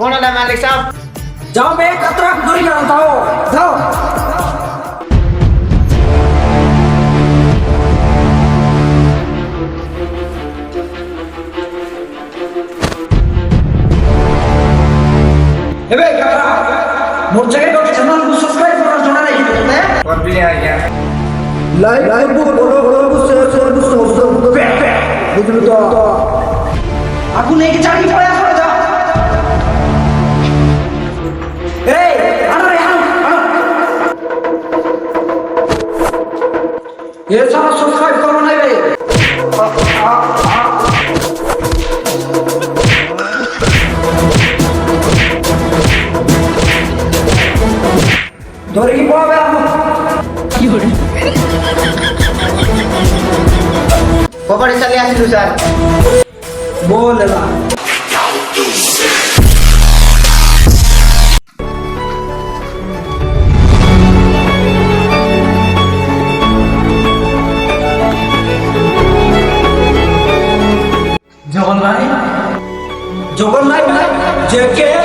कौन है मालिक साहब? जाओ मैं खतरा दूरी में जाओ जाओ। এবে কারা মোর জায়গায় তো চ্যানেল কো সাবস্ক্রাইব করার জন্য নাই দিতে और भी आ गया লাইক বড় বড় শেয়ার বুঝলি তো আগুন এই চাকরি পড়ে আসো যা এই আনো রে আনো এ সারা সাবস্ক্রাইব করো না রে ধরে কি পড়াবে আনো কি করে কবরে চলে আসিলু স্যার बोलला জগন ভাই জগন ভাই জেকে